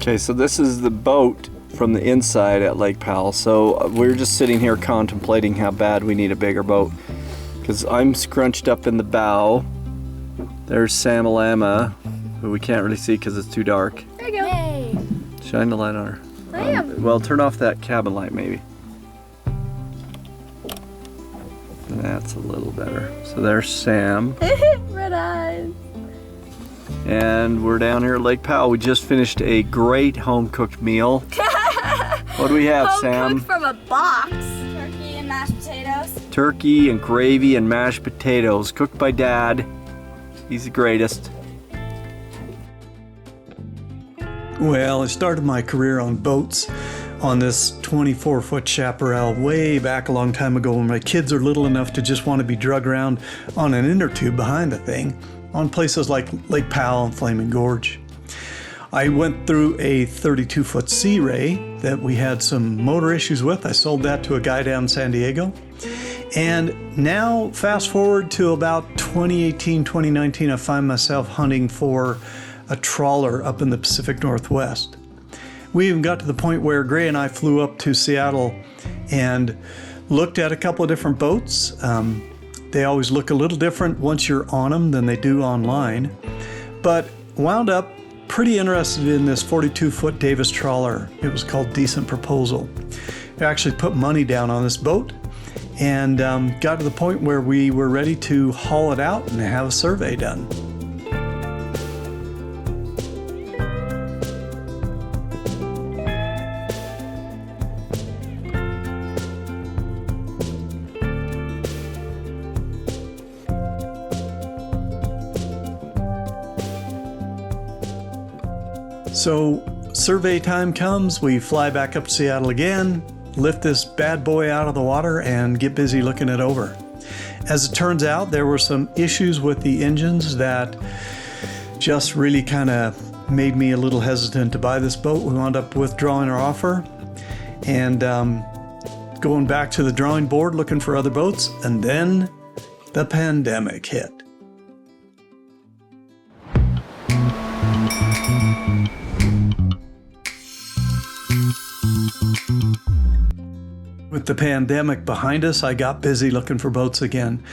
Okay, so this is the boat from the inside at Lake Powell. So we're just sitting here contemplating how bad we need a bigger boat. Because I'm scrunched up in the bow. There's Samalama, who we can't really see because it's too dark. There you go. Yay. Shine the light on her. I am. Well, turn off that cabin light maybe. That's a little better. So there's Sam. Red eyes. And we're down here at Lake Powell. We just finished a great home-cooked meal. What do we have, Sam? Home-cooked from a box. Turkey and mashed potatoes. Turkey and gravy and mashed potatoes, cooked by Dad. He's the greatest. Well, I started my career on boats on this 24-foot chaparral way back a long time ago when my kids are little enough to just want to be drug around on an inner tube behind the thing on places like Lake Powell and Flaming Gorge. I went through a 32-foot Sea Ray that we had some motor issues with. I sold that to a guy down in San Diego. And now, fast forward to about 2018, 2019, I find myself hunting for a trawler up in the Pacific Northwest. We even got to the point where Gray and I flew up to Seattle and looked at a couple of different boats. They always look a little different once you're on them than they do online, but wound up pretty interested in this 42-foot Davis trawler. It was called Decent Proposal. I actually put money down on this boat and got to the point where we were ready to haul it out and have a survey done. So survey time comes, we fly back up to Seattle again, lift this bad boy out of the water and get busy looking it over. As it turns out, there were some issues with the engines that just really kind of made me a little hesitant to buy this boat. We wound up withdrawing our offer and going back to the drawing board looking for other boats, and then the pandemic hit. With the pandemic behind us, I got busy looking for boats again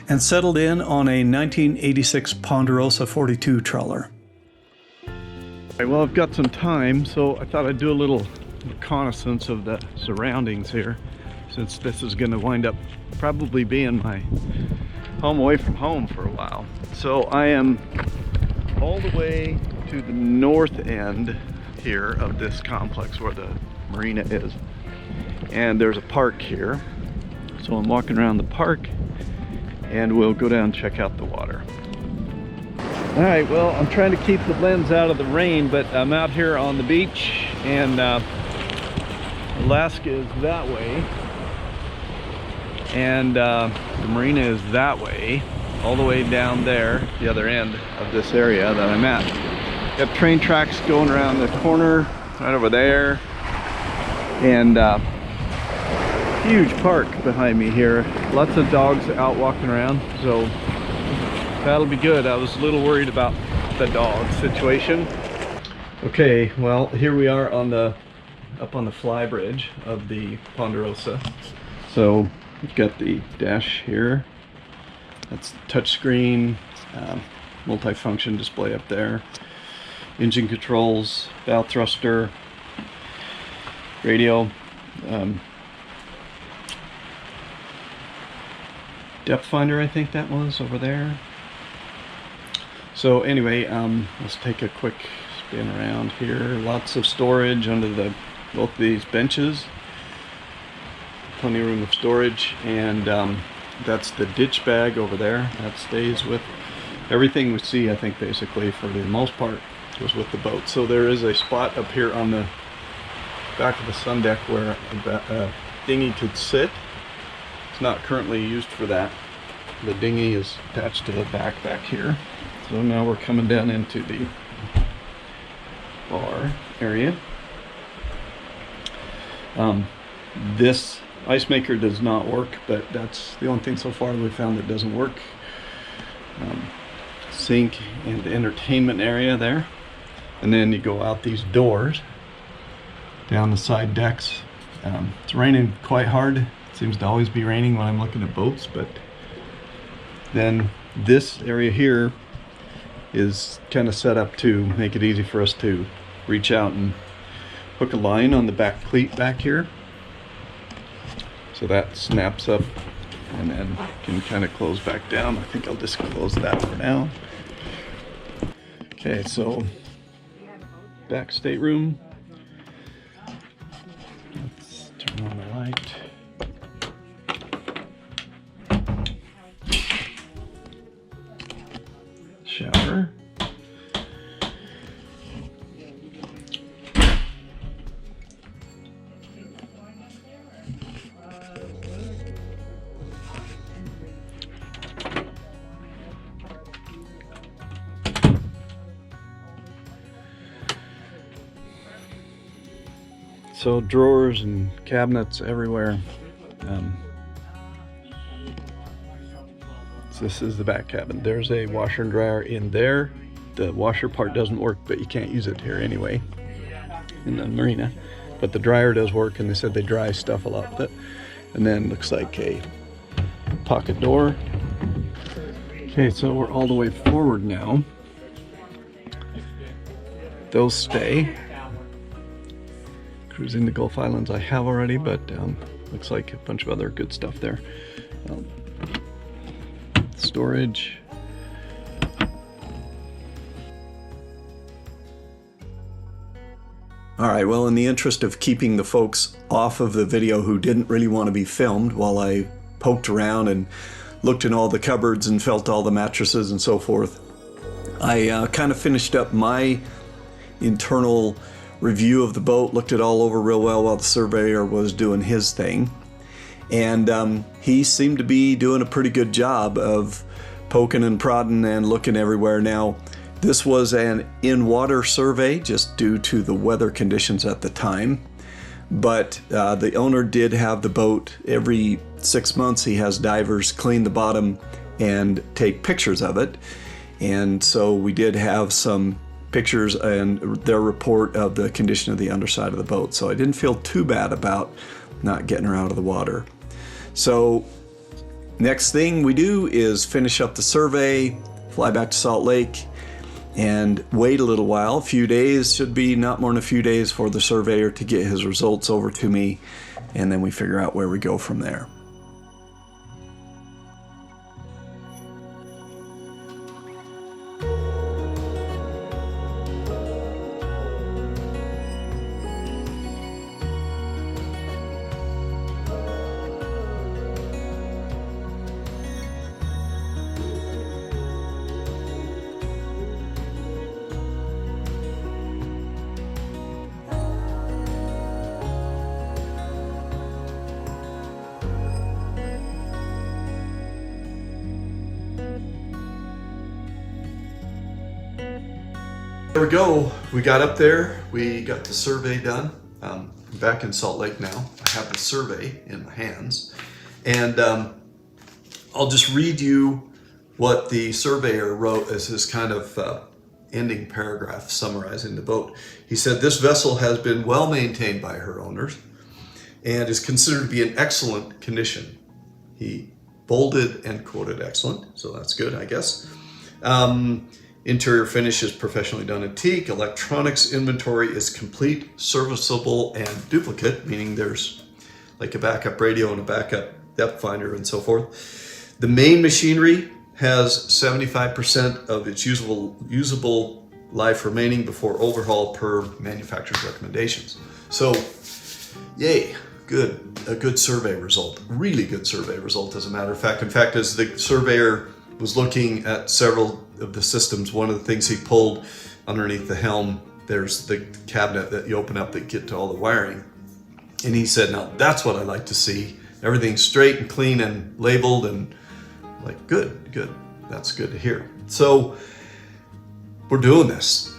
and settled in on a 1986 Ponderosa 42 trawler. Well, I've got some time, so I thought I'd do a little reconnaissance of the surroundings here, since this is going to wind up probably being my home away from home for a while. So I am all the way to the north end here of this complex where the marina is. And there's a park here, so I'm walking around the park and we'll go down and check out the water. All right, well, I'm trying to keep the lens out of the rain, but I'm out here on the beach, and Alaska is that way, and the marina is that way, all the way down there, the other end of this area that I'm at. Got train tracks going around the corner, right over there, and huge park behind me here. Lots of dogs out walking around, so that'll be good. I was a little worried about the dog situation. Okay, well, here we are on the up on the fly bridge of the Ponderosa. So we've got the dash here. That's touchscreen, multi-function display up there. Engine controls, bow thruster, radio. Depth finder, I think that was over there. So anyway, let's take a quick spin around here. Lots of storage under both of these benches. Plenty of room of storage, and that's the ditch bag over there. That stays with everything we see, I think, basically for the most part goes with the boat. So there is a spot up here on the back of the sun deck where a dinghy could sit. It's not currently used for that. The dinghy is attached to the back here. So now we're coming down into the bar area. This ice maker does not work, but that's the only thing so far we found that doesn't work. Sink and entertainment area there. And then you go out these doors, down the side decks. It's raining quite hard. It seems to always be raining when I'm looking at boats, but then this area here is kind of set up to make it easy for us to reach out and hook a line on the back cleat back here. So that snaps up and then can kind of close back down. I think I'll just close that for now. Okay, so back stateroom. Let's turn on the light. Shower. So drawers and cabinets everywhere. So this is the back cabin. There's a washer and dryer in there. The washer part doesn't work, but you can't use it here anyway in the marina. But the dryer does work, and they said they dry stuff a lot with it. And then looks like a pocket door. Okay, so we're all the way forward now. Those stay. Cruising the Gulf Islands I have already, but looks like a bunch of other good stuff there. Storage. All right, well, in the interest of keeping the folks off of the video who didn't really want to be filmed while I poked around and looked in all the cupboards and felt all the mattresses and so forth, I kind of finished up my internal review of the boat, looked it all over real well while the surveyor was doing his thing. And he seemed to be doing a pretty good job of poking and prodding and looking everywhere. Now, this was an in-water survey just due to the weather conditions at the time. But the owner did have the boat every 6 months. He has divers clean the bottom and take pictures of it. And so we did have some pictures and their report of the condition of the underside of the boat. So I didn't feel too bad about not getting her out of the water. So next thing we do is finish up the survey, fly back to Salt Lake, and wait a little while. A few days, should be not more than a few days for the surveyor to get his results over to me, and then we figure out where we go from there. There we go. We got up there. We got the survey done. I'm back in Salt Lake now. I have the survey in my hands. And I'll just read you what the surveyor wrote as his kind of ending paragraph summarizing the boat. He said, "This vessel has been well maintained by her owners and is considered to be in excellent condition." He bolded and quoted excellent, so that's good, I guess. Interior finish is professionally done in teak. Electronics inventory is complete, serviceable, and duplicate, meaning there's like a backup radio and a backup depth finder and so forth. The main machinery has 75% of its usable life remaining before overhaul per manufacturer's recommendations. So, yay, good, a good survey result, really good survey result as a matter of fact. In fact, as the surveyor was looking at several of the systems, one of the things he pulled underneath the helm, there's the cabinet that you open up that get to all the wiring. And he said, "Now that's what I like to see. Everything's straight and clean and labeled," and like, good, good. That's good to hear. So we're doing this.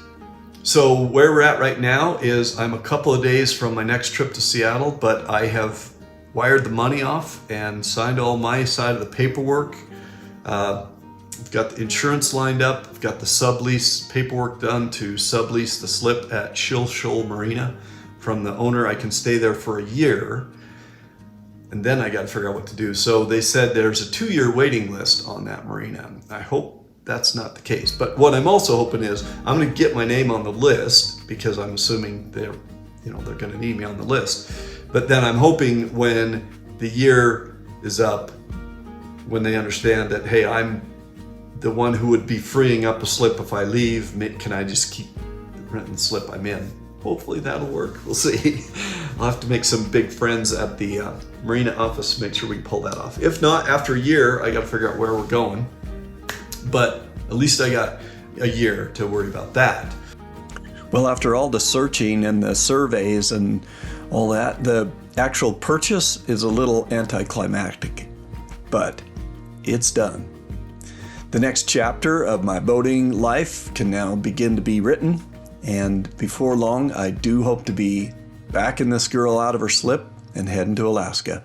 So where we're at right now is I'm a couple of days from my next trip to Seattle, but I have wired the money off and signed all my side of the paperwork. I've got the insurance lined up. I've got the sublease paperwork done to sublease the slip at Shilshole Marina from the owner. I can stay there for a year, and then I got to figure out what to do. So they said there's a 2-year waiting list on that marina. I hope that's not the case. But what I'm also hoping is I'm going to get my name on the list, because I'm assuming they're going to need me on the list. But then I'm hoping when the year is up, when they understand that, hey, I'm the one who would be freeing up a slip if I leave, can I just keep renting the slip I'm in? Hopefully that'll work. We'll see. I'll have to make some big friends at the marina office to make sure we can pull that off. If not, after a year, I got to figure out where we're going. But at least I got a year to worry about that. Well, after all the searching and the surveys and all that, the actual purchase is a little anticlimactic, but it's done. The next chapter of my boating life can now begin to be written, and before long, I do hope to be backing this girl out of her slip and heading to Alaska.